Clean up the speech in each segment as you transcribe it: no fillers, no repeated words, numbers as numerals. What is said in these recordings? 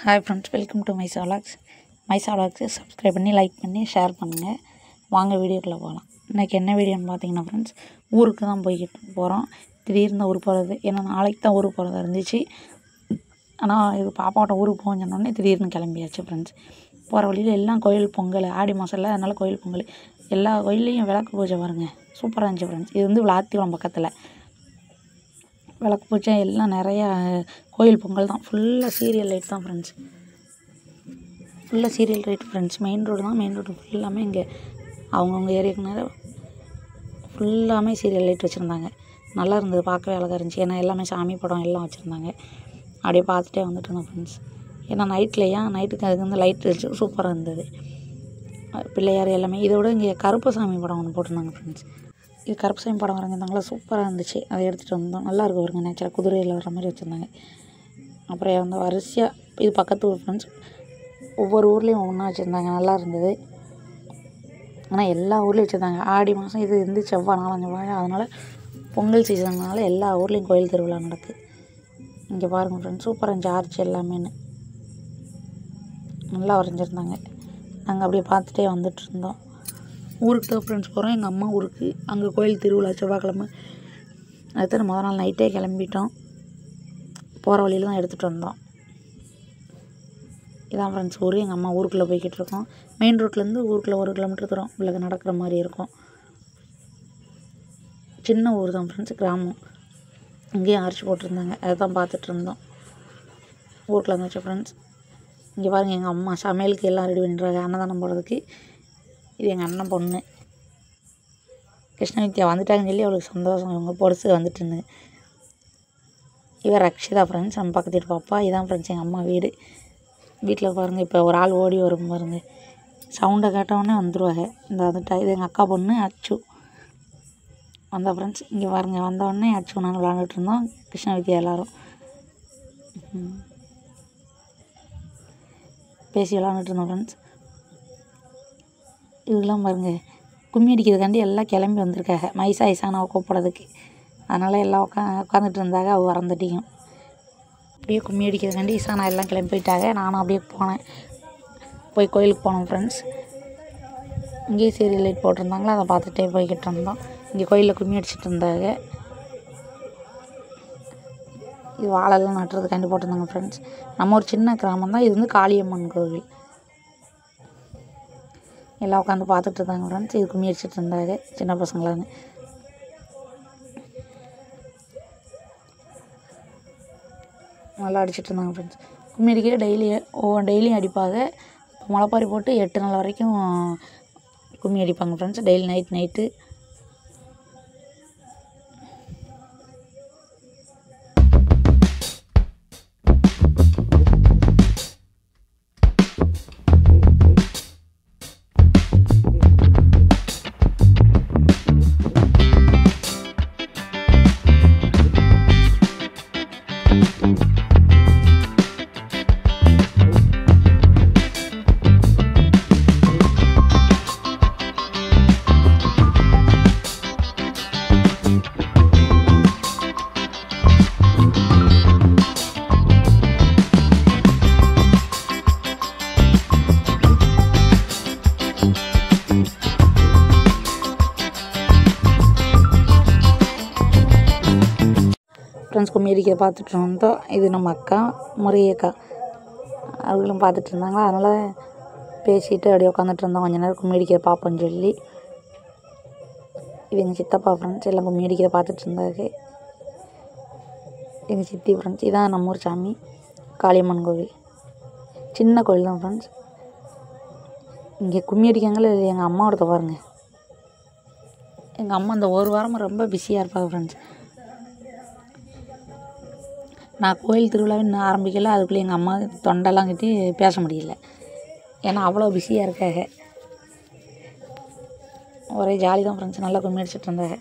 Hi friends, welcome to Maisa vlogs. Maisa விலாக்ஸை subscribe பண்ணி like பண்ணி ஷேர் பண்ணுங்கள். வாங்க வீடியோக்குள்ளே போகலாம். இன்றைக்கி என்ன வீடியோன்னு பார்த்தீங்கன்னா ஃப்ரெண்ட்ஸ், ஊருக்கு தான் போய்கிட்டு போகிறோம். திடீர்னு ஊருக்கு போகிறது, ஏன்னா நாளைக்கு தான் ஊருக்கு போகிறதா இருந்துச்சு. ஆனால் இது பாப்பாவோட ஊருக்கு போகணுன்னு சொன்னோடனே திடீர்னு கிளம்பியாச்சு ஃப்ரெண்ட்ஸ். போகிற வழியில் எல்லாம் கோயில் பொங்கல், ஆடி மாதம்ல, அதனால் கோயில் பொங்கல். எல்லா கோயில்லையும் விளக்கு பூஜை பாருங்க, சூப்பராக இருந்துச்சு ஃப்ரெண்ட்ஸ். இது வந்து விளாத்திக்குளம் பக்கத்தில் விளக்கு பூஜை எல்லாம் நிறையா கோயில் பொங்கல் தான். ஃபுல்லாக சீரியல் லைட் தான் ஃப்ரெண்ட்ஸ், ஃபுல்லாக serial light friends. Main road தான், மெயின் ரோடு ஃபுல்லாமே இங்கே அவங்கவுங்க ஏரியாவுக்கு நேரம் ஃபுல்லாமே சீரியல் லைட் வச்சுருந்தாங்க. நல்லா இருந்தது, பார்க்கவே அழகாக இருந்துச்சு. ஏன்னா எல்லாமே சாமி படம் எல்லாம் வச்சுருந்தாங்க. அப்படியே பார்த்துட்டே வந்துட்டு இருந்தோம் ஃப்ரெண்ட்ஸ். ஏன்னா நைட்டுக்கு அதுக்கு வந்து லைட் வச்சு சூப்பராக இருந்தது. பிள்ளையார் எல்லாமே. இதோட இங்கே கருப்பசாமி படம் ஒன்று போட்டிருந்தாங்க ஃப்ரெண்ட்ஸ். இது கருப்பசாமி படம் வரைஞ்சிருந்தாங்களா, சூப்பராக இருந்துச்சு. அதை எடுத்துகிட்டு வந்தோம். நல்லா இருக்கும் பாருங்க, நேச்சராக குதிரையில் வர மாதிரி வச்சுருந்தாங்க. அப்புறம் வந்து வரிசையாக இது பக்கத்து ஊர் ஃப்ரெண்ட்ஸ், ஒவ்வொரு ஊர்லேயும் ஒன்றா வச்சுருந்தாங்க. நல்லா இருந்தது. ஆனால் எல்லா ஊர்லேயும் வச்சுருந்தாங்க. ஆடி மாதம் இது வந்து செவ்வாய், நாலஞ்சு வாழை, அதனால் பொங்கல் சீசன்னால எல்லா ஊர்லேயும் கோயில் திருவிழா நடக்குது. இங்கே பாருங்கள் ஃப்ரெண்ட்ஸ், சூப்பராக இருந்துச்சு. ஆர்ச்சி எல்லாமே நல்லா வரைஞ்சிருந்தாங்க. நாங்கள் அப்படியே பார்த்துட்டே வந்துட்டு இருந்தோம். ஊருக்கு தான் ஃப்ரெண்ட்ஸ் போகிறோம், எங்கள் அம்மா ஊருக்கு. அங்கே கோயில் திருவிழா செவ்வாய்க்கிழமை. அடுத்து முதல் நாள் நைட்டே கிளம்பிட்டோம். போகிற வழியில் தான் எடுத்துகிட்டு வந்தோம். இதான் ஃப்ரெண்ட்ஸ் ஊர். எங்கள் அம்மா ஊருக்குள்ளே போய்கிட்டு இருக்கோம். மெயின் ரோட்லேருந்து ஊருக்குள்ளே 1 கிலோமீட்டர் தூரம் உள்ளே நடக்கிற மாதிரி இருக்கும். சின்ன ஊர் தான் ஃப்ரெண்ட்ஸ், கிராமம். இங்கேயும் அரைச்சி போட்டிருந்தாங்க, அதை தான் பார்த்துட்டு இருந்தோம். ஊருக்குள்ள வந்துச்சு ஃப்ரெண்ட்ஸ். இங்கே பாருங்கள், எங்கள் அம்மா சமையலுக்கு எல்லாம் ரெடி பண்ணிடுறாங்க, அன்னதானம் போடுறதுக்கு. இது எங்கள் அண்ணன் பொண்ணு கிருஷ்ணவித்யா வந்துட்டாங்கன்னு சொல்லி அவளுக்கு சந்தோஷம். இவங்க பொடுசு வந்துட்டு இருந்தது. இவர் ரக்ஷிதா ஃப்ரெண்ட்ஸ், நம்ம பக்கத்து வீட்டு பாப்பா. இதான் ஃப்ரெண்ட்ஸ் எங்கள் அம்மா வீடு. வீட்டில் பாருங்கள், இப்போ ஒரு ஆள் ஓடி வரும் பாருங்க. சவுண்டை கேட்டவுடனே வந்துடுவாங்க. இந்த வந்துட்டா. இது எங்கள் அக்கா பொண்ணு அச்சு வந்தா ஃப்ரெண்ட்ஸ். இங்கே பாருங்கள், வந்தவுடனே அச்சு நாங்கள் விளாண்டுட்டு இருந்தோம், கிருஷ்ணவித்யா எல்லோரும் பேசி விளாண்டுட்டு இருந்தோம் ஃப்ரெண்ட்ஸ். இதெல்லாம் பாருங்கள், கும்மி அடிக்கிறதுக்காண்டி எல்லாம் கிளம்பி வந்திருக்காங்க, மைசா ஐசானாவை கூப்பிட்றதுக்கு. அதனால் எல்லாம் உட்காந்துட்டு இருந்தாங்க. அவள் வரந்துட்டியும் அப்படியே கும்மி அடிக்கிறதுக்காண்டி இசானா எல்லாம் கிளம்பி போயிட்டாங்க. நானும் அப்படியே போனேன், போய் கோயிலுக்கு போனோம் ஃப்ரெண்ட்ஸ். இங்கேயே சீரியல் லைட் போட்டிருந்தாங்களா, அதை பார்த்துட்டே போய்கிட்டு இருந்தோம். இங்கே கோயிலில் கும்மி அடிச்சிட்டு இருந்தாங்க. இது வாழெல்லாம் நட்டுறதுக்காண்டி போட்டிருந்தாங்க ஃப்ரெண்ட்ஸ். நம்ம ஒரு சின்ன கிராமம் தான். இது வந்து காளியம்மன் கோவில். எல்லாம் உட்காந்து பார்த்துட்டு இருந்தாங்க ஃப்ரெண்ட்ஸ். இது கும்மி அடிச்சிட்டு இருந்தாங்க சின்ன பசங்களான்னு. நல்லா அடிச்சிட்டு இருந்தாங்க ஃப்ரெண்ட்ஸ். கும்மி அடிக்க டெய்லியும் அடிப்பாங்க. முளைப்பாரி போட்டு 8 நாள் வரைக்கும் கும்மி அடிப்பாங்க ஃப்ரெண்ட்ஸ், டெய்லி நைட்டு. ஃப்ரெண்ட்ஸ் கும்மி அடிக்க பார்த்துட்டு இருந்தோம். இது நம்ம அக்கா முருகையக்கா, அவங்களும் பார்த்துட்டு இருந்தாங்களா, அதனால் பேசிட்டு அப்படியே உட்காந்துட்டு இருந்தோம். கொஞ்ச நேரம் கும்மி அடிக்க பார்ப்போன்னு சொல்லி. இது எங்கள் சித்தப்பா ஃப்ரெண்ட்ஸ், எல்லாம் கும்மி அடிக்க பார்த்துட்டு இருந்தாங்க. எங்கள் சித்தி ஃப்ரெண்ட்ஸ். இதான் நம்ம ஊர் சாமி, காளியம்மன் கோவில். சின்ன கோவில் தான் ஃப்ரெண்ட்ஸ். இங்கே கும்மி அடிக்காங்களே, இது எங்கள் அம்மாவோட பாருங்க. எங்கள் அம்மா இந்த ஒரு வாரமாக ரொம்ப பிஸியாக இருப்பாங்க ஃப்ரெண்ட்ஸ். நான் கோயில் திருவிழாவே இன்னும் ஆரம்பிக்கல, அதுக்குள்ளே எங்கள் அம்மா தொண்டெல்லாம் கட்டி பேச முடியல. ஏன்னா அவ்வளோ பிஸியாக இருக்காங்க. ஒரே ஜாலி தான் ஃப்ரெண்ட்ஸ். நல்லா கும்மி அடிச்சிட்டு இருந்தாங்க.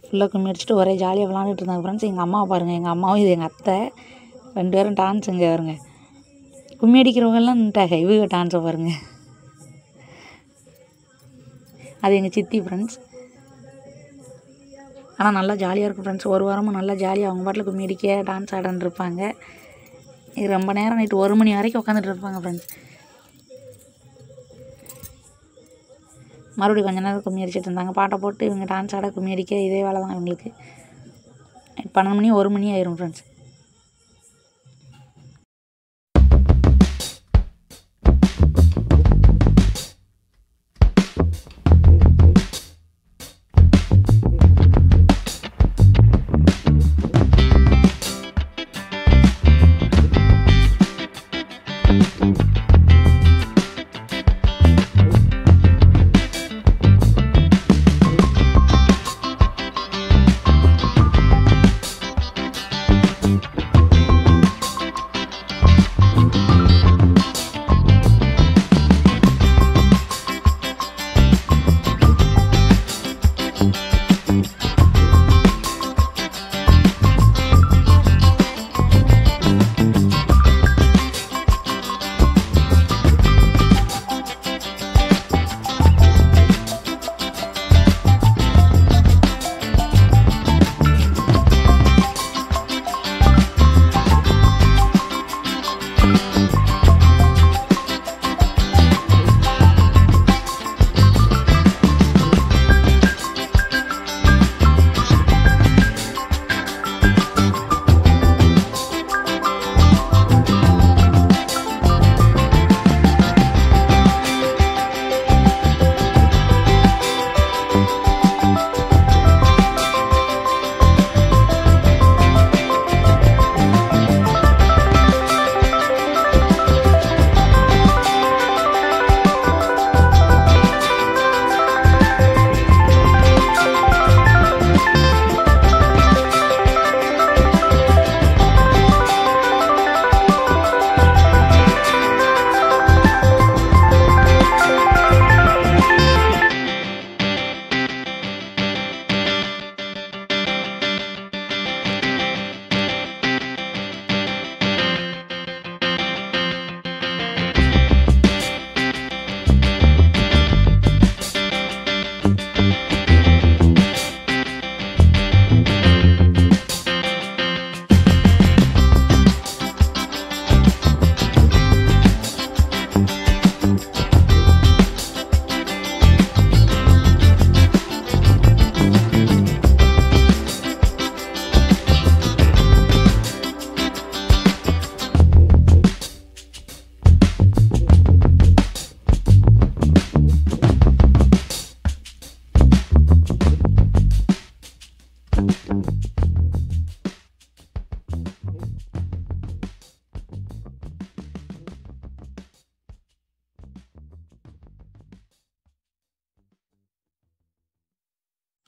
ஃபுல்லாக கும்மி அடிச்சுட்டு ஒரே ஜாலியாக விளாண்டுட்டு இருந்தாங்க ஃப்ரெண்ட்ஸ். எங்கள் அம்மாவை பாருங்கள், எங்கள் அம்மாவும் இது எங்கள் அத்தை, 2 பேரும் டான்ஸுங்க வருங்க. கும்மி அடிக்கிறவங்கெல்லாம் நின்ட்டாங்க, இவங்க டான்ஸை பாருங்கள். அது எங்கள் சித்தி ஃப்ரெண்ட்ஸ். ஆனால் நல்லா ஜாலியாக இருக்கும் ஃப்ரெண்ட்ஸ். ஒரு வாரமும் நல்லா ஜாலியாக அவங்க பாட்டில் கும்மி அடிக்க டான்ஸ் ஆடன்னு இருப்பாங்க. இது ரொம்ப நேரம் நைட்டு 1 மணி வரைக்கும் உட்காந்துட்டு இருப்பாங்க ஃப்ரெண்ட்ஸ். மறுபடியும் கொஞ்ச நேரம் கும்மி அடிச்சிட்டு இருந்தாங்க. பாட்டை போட்டு இவங்க டான்ஸ் ஆட கும்மி அடிக்க இதே வேலை தான் இவங்களுக்கு. 12 மணி 1 மணி ஆயிரும் ஃப்ரெண்ட்ஸ்.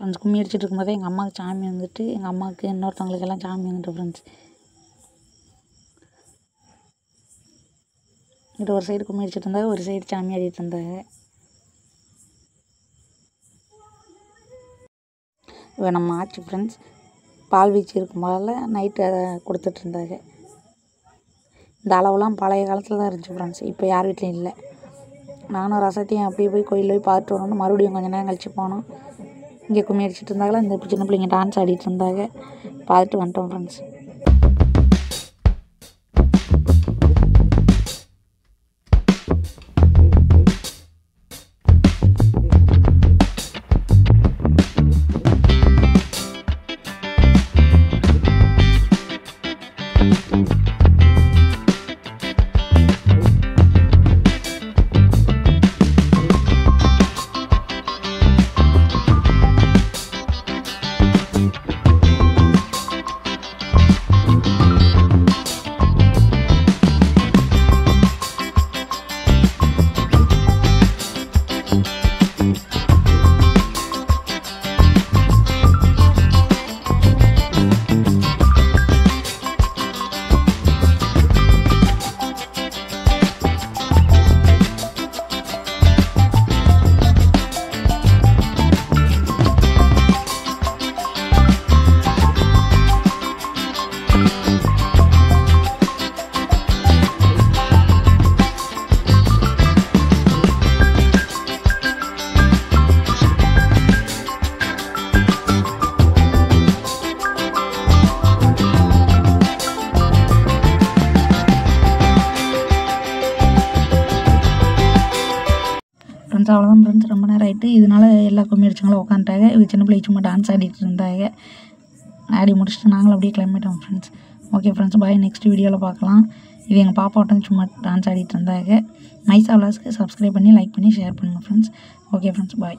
ஃப்ரெண்ட்ஸ் கும்மி அடிச்சுட்டு இருக்கும்போதே எங்கள் அம்மாவுக்கு சாமி வந்துட்டு எங்கள் அம்மாவுக்கு இன்னொருத்தவங்களுக்கெல்லாம் சாமி வந்துட்டு ஃப்ரெண்ட்ஸ். இது ஒரு சைடு கும்மி அடிச்சுட்டு இருந்தாங்க, ஒரு சைடு சாமி ஆடிட்டு இருந்தாங்க. இப்போ நம்ம ஆச்சு ஃப்ரெண்ட்ஸ் பால் வீச்சு இருக்கும் போதில் நைட்டு அதை கொடுத்துட்டு இருந்தாங்க. இந்த அளவுலாம் பழைய காலத்தில் தான் இருந்துச்சு ஃப்ரெண்ட்ஸ். இப்போ யார் வீட்லையும் இல்லை. நானும் ரசத்தையும் அப்படியே போய் கோயிலில் போய் பார்த்துட்டு வரணும். மறுபடியும் கொஞ்சம் நேரம் கழிச்சு போனோம். இங்கே கும்மி அடிச்சுட்டு இருந்தாங்களா, இந்த சின்ன பிள்ளைங்க டான்ஸ் ஆடிட்டு இருந்தாங்க. பார்த்துட்டு வந்துட்டோம் ஃப்ரெண்ட்ஸ். ஃப்ரெண்ட்ஸ் அவ்வளோதான் ஃப்ரெண்ட்ஸ். ரொம்ப நேரம் ஆகிட்டு இதனால எல்லா கும்மி அடிச்சவங்களும் உட்காந்துட்டாங்க. இது சின்ன பிள்ளை சும்மா டான்ஸ் ஆடிட்டு இருந்தாங்க. ஆடி முடிச்சுட்டு நாங்களும் அப்படியே கிளம்பிட்டோம் ஃப்ரெண்ட்ஸ். ஓகே ஃப்ரெண்ட்ஸ், பாய். நெக்ஸ்ட் வீடியோவில் பார்க்கலாம். இது எங்கள் பாப்பாட்டம் சும்மா டான்ஸ் ஆடிட்டு இருந்தாங்க. மைசா விலாஸ்க்கு சப்ஸ்கிரைப் பண்ணி லைக் பண்ணி ஷேர் பண்ணுங்கள் ஃப்ரெண்ட்ஸ். ஓகே ஃப்ரெண்ட்ஸ், பாய்.